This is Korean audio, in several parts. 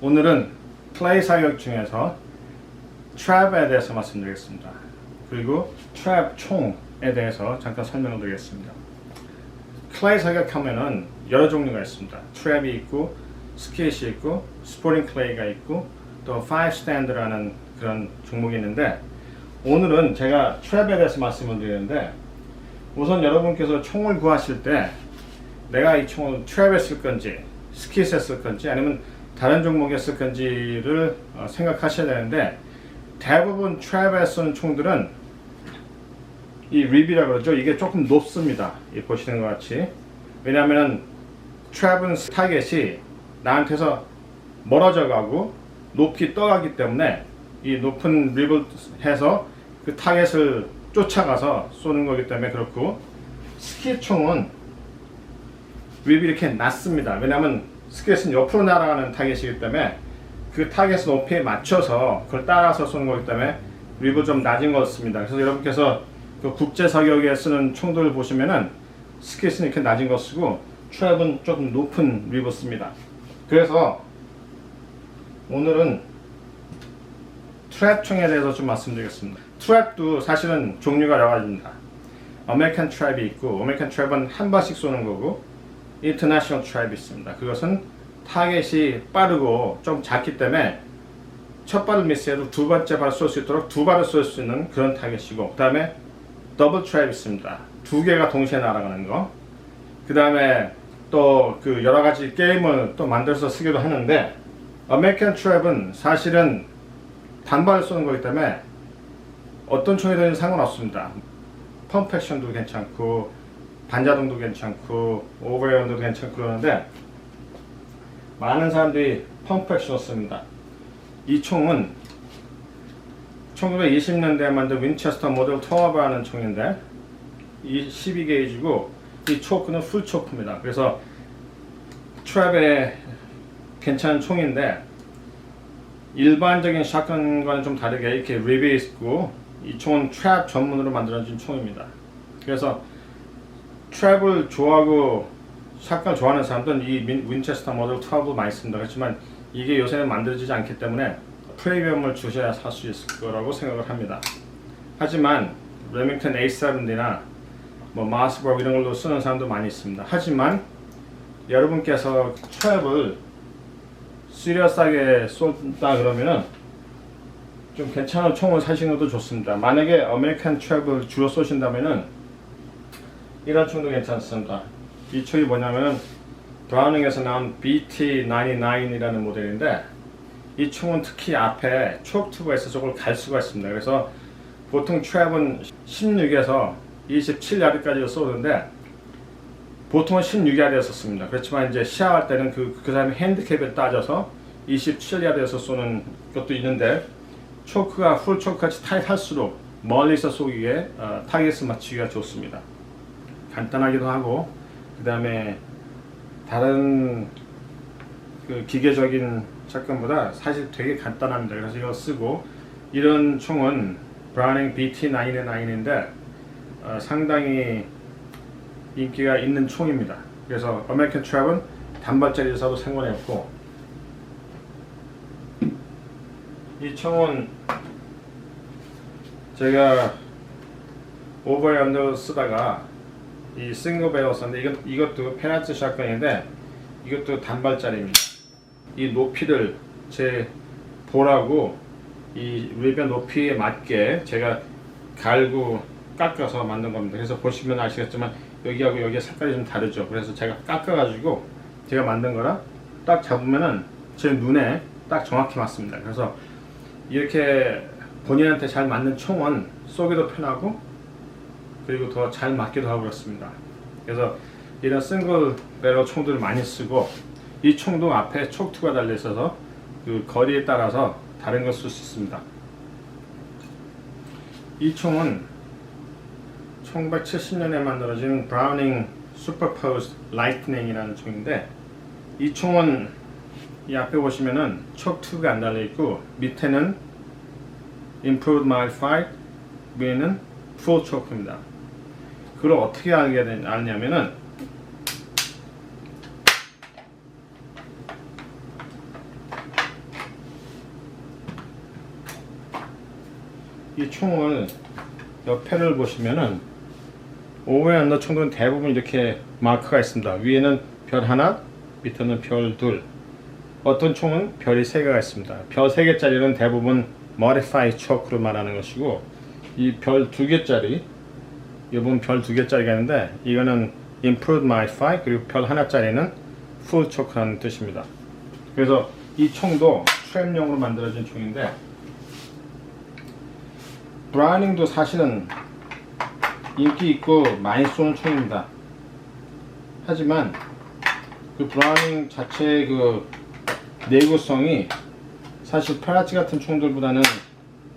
오늘은 클레이 사격 중에서 트랩에 대해서 말씀드리겠습니다. 그리고 트랩 총에 대해서 잠깐 설명을 드리겠습니다. 클레이 사격하면은 여러 종류가 있습니다. 트랩이 있고, 스킷이 있고, 스포팅 클레이가 있고, 또 5스탠드라는 그런 종목이 있는데, 오늘은 제가 트랩에 대해서 말씀을 드리는데, 우선 여러분께서 총을 구하실 때 내가 이 총을 트랩에 쓸 건지 스킷에 쓸 건지 아니면 다른 종목에 쓸 건지를 생각하셔야 되는데, 대부분 트랩에 쓰는 총들은 이 립이라고 그러죠. 이게 조금 높습니다. 이 보시는 것 같이. 왜냐하면 트랩은 타겟이 나한테서 멀어져 가고 높이 떠가기 때문에 이 높은 립을 해서 그 타겟을 쫓아가서 쏘는 거기 때문에 그렇고, 스킷 총은 립이 이렇게 낮습니다. 왜냐하면 스킷은 옆으로 날아가는 타겟이기 때문에 그 타겟 높이에 맞춰서 그걸 따라서 쏘는 거기 때문에 립을 좀 낮은 걸 씁니다. 그래서 여러분께서 그 국제 사격에 쓰는 총들을 보시면은 스킷은 이렇게 낮은 거 쓰고 트랩은 조금 높은 립을 씁니다. 그래서 오늘은 트랩 총에 대해서 좀 말씀드리겠습니다. 트랩도 사실은 종류가 여러 가지입니다. 아메리칸 트랩이 있고, 아메리칸 트랩은 한 발씩 쏘는 거고, 인터내셔널 트랩이 있습니다. 그것은 타겟이 빠르고 좀 작기 때문에 첫 발을 미스해도 두 번째 발을 쏠 수 있도록 두 발을 쏠 수 있는 그런 타겟이고, 그 다음에 더블 트랩이 있습니다. 두 개가 동시에 날아가는 거. 그 다음에 또 그 여러 가지 게임을 또 만들어서 쓰기도 하는데, 아메리칸 트랩은 사실은 단발을 쏘는 거기 때문에 어떤 총이든 상관없습니다. 펌프 액션도 괜찮고, 반자동도 괜찮고, 오버헤어도 괜찮고 그러는데, 많은 사람들이 펌프 액션을 씁니다. 이 총은 1920년대에 만든 윈체스터 모델 터보라는 총인데, 이 12게이지고 이 초크는 풀 초크입니다. 그래서 트랩에 괜찮은 총인데, 일반적인 샷건과는 좀 다르게 이렇게 립이 있고, 이 총은 트랩 전문으로 만들어진 총입니다. 그래서 트랩을 좋아하고 샷건을 좋아하는 사람들은 이 윈체스터 모델 12를 많이 씁니다. 그렇지만 이게 요새는 만들어지지 않기 때문에 프리미엄을 주셔야 살 수 있을 거라고 생각을 합니다. 하지만 레밍턴 A70나 뭐 마스버그 이런 걸로 쓰는 사람도 많이 있습니다. 하지만 여러분께서 트랩을 시리어스하게 쏜다 그러면은 좀 괜찮은 총을 사시는 것도 좋습니다. 만약에 아메리칸 트랩을 주로 쏘신다면은 이런 총도 괜찮습니다. 이 총이 뭐냐면은 브라우닝에서 나온 BT99이라는 모델인데, 이 총은 특히 앞에 초크 튜브가 있어서 저걸 갈 수가 있습니다. 그래서 보통 트랩은 16에서 27야드까지 쏘는데, 보통은 16야드에서 씁니다. 그렇지만 이제 시합할 때는 그 사람이 핸디캡을 따져서 27야드에서 쏘는 것도 있는데, 초크가 풀 초크같이 타이트할수록 멀리서 쏘기에 타겟을 맞추기가 좋습니다. 간단하기도 하고, 그 다음에 다른 그 기계적인 샷건보다 사실 되게 간단합니다. 그래서 이거 쓰고, 이런 총은 브라우닝 BT99인데 상당히 인기가 있는 총입니다. 그래서 아메리칸 트랩은 단발짜리 사도 상관이 없고, 이 총은 제가 오버헤어 쓰다가 이 싱글 배럴 썼는데, 이것도 페나츠 샷건인데 이것도 단발짜리입니다. 이 높이를 제 볼하고 이 립의 높이에 맞게 제가 갈고 깎아서 만든 겁니다. 그래서 보시면 아시겠지만 여기하고 여기 색깔이 좀 다르죠. 그래서 제가 깎아가지고 제가 만든 거라 딱 잡으면은 제 눈에 딱 정확히 맞습니다. 그래서 이렇게 본인한테 잘 맞는 총은 쏘기도 편하고, 그리고 더 잘 맞기도 하고 그렇습니다. 그래서 이런 싱글 배럴 총들을 많이 쓰고, 이 총도 앞에 촉투가 달려 있어서 그 거리에 따라서 다른 걸 쓸 수 있습니다. 이 총은 1970년에 만들어진 브라우닝 슈퍼포즈 라이트닝이라는 총인데, 이 총은 이 앞에 보시면은 촉투가 안 달려 있고, 밑에는 Improved Modified, 위에는 Full Choke입니다. 그걸 어떻게 알냐면은 이 총을 옆에를 보시면은 오버에 언더 총들은 대부분 이렇게 마크가 있습니다. 위에는 별 하나, 밑에는 별 둘. 어떤 총은 별이 3개가 있습니다. 별 3개짜리는 대부분 Modify Choke로 말하는 것이고, 이 별 2개짜리, 이번 별 2개짜리가 있는데 이거는 Improved Modify, 그리고 별 하나짜리는 Full Choke라는 뜻입니다. 그래서 이 총도 트랩용으로 만들어진 총인데, 브라우닝도 사실은 인기 있고 많이 쏘는 총입니다. 하지만 그 브라우닝 자체의 그 내구성이 사실 페라치 같은 총들보다는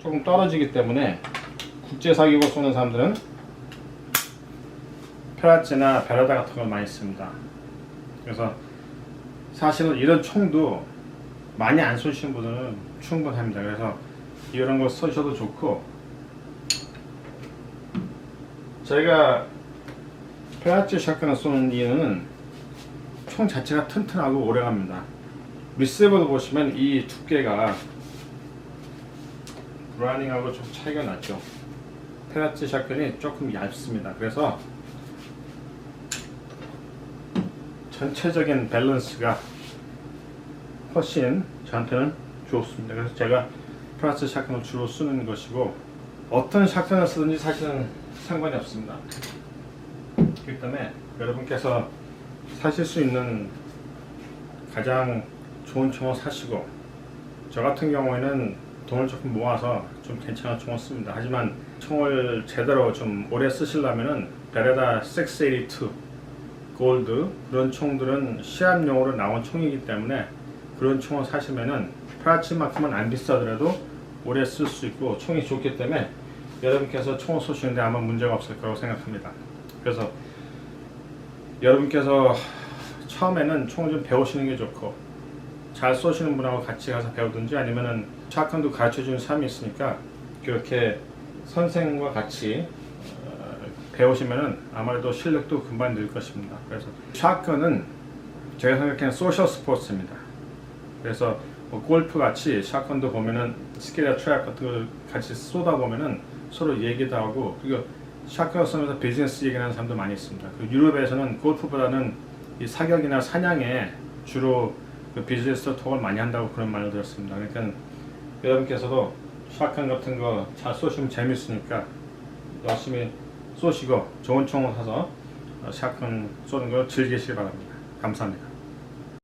조금 떨어지기 때문에 국제 사격을 쏘는 사람들은 페라치나 베라다 같은 걸 많이 씁니다. 그래서 사실은 이런 총도 많이 안 쏘시는 분들은 충분합니다. 그래서 이런 거 쓰셔도 좋고, 저희가 페라치 샷건을 쏘는 이유는 총 자체가 튼튼하고 오래갑니다. 리세버도 보시면 이 두께가 브라우닝하고 좀 차이가 나죠. 페라치 샷건이 조금 얇습니다. 그래서 전체적인 밸런스가 훨씬 저한테는 좋습니다. 그래서 제가 페라치 샷건을 주로 쓰는 것이고, 어떤 샷건을 쓰든지 사실은 상관이 없습니다. 그렇기 때문에 여러분께서 사실 수 있는 가장 좋은 총을 사시고, 저 같은 경우에는 돈을 조금 모아서 좀 괜찮은 총을 씁니다. 하지만 총을 제대로 좀 오래 쓰시려면은 베레다 682 골드, 그런 총들은 시합용으로 나온 총이기 때문에 그런 총을 사시면은 페라치만큼은 안 비싸더라도 오래 쓸 수 있고 총이 좋기 때문에 여러분께서 총을 쏘시는데 아마 문제가 없을 거라고 생각합니다. 그래서 여러분께서 처음에는 총을 좀 배우시는 게 좋고, 잘 쏘시는 분하고 같이 가서 배우든지 아니면은 샷건도 가르쳐 주는 사람이 있으니까 그렇게 선생과 같이 배우시면은 아무래도 실력도 금방 늘 것입니다. 그래서 샷건은 제가 생각하는 소셜 스포츠입니다. 그래서 뭐 골프 같이 샷건도 보면은 스킬이나 트랙 같은 걸 같이 쏘다 보면은 서로 얘기도 하고, 그리고 샷건을 쏘면서 비즈니스 얘기하는 사람도 많이 있습니다. 그리고 유럽에서는 골프보다는 이 사격이나 사냥에 주로 그 비즈니스 톡을 많이 한다고 그런 말을 들었습니다. 그러니까 여러분께서도 샷건 같은 거 잘 쏘시면 재밌으니까 열심히 쏘시고 좋은 총을 사서 샷건 쏘는 걸 즐기시기 바랍니다. 감사합니다.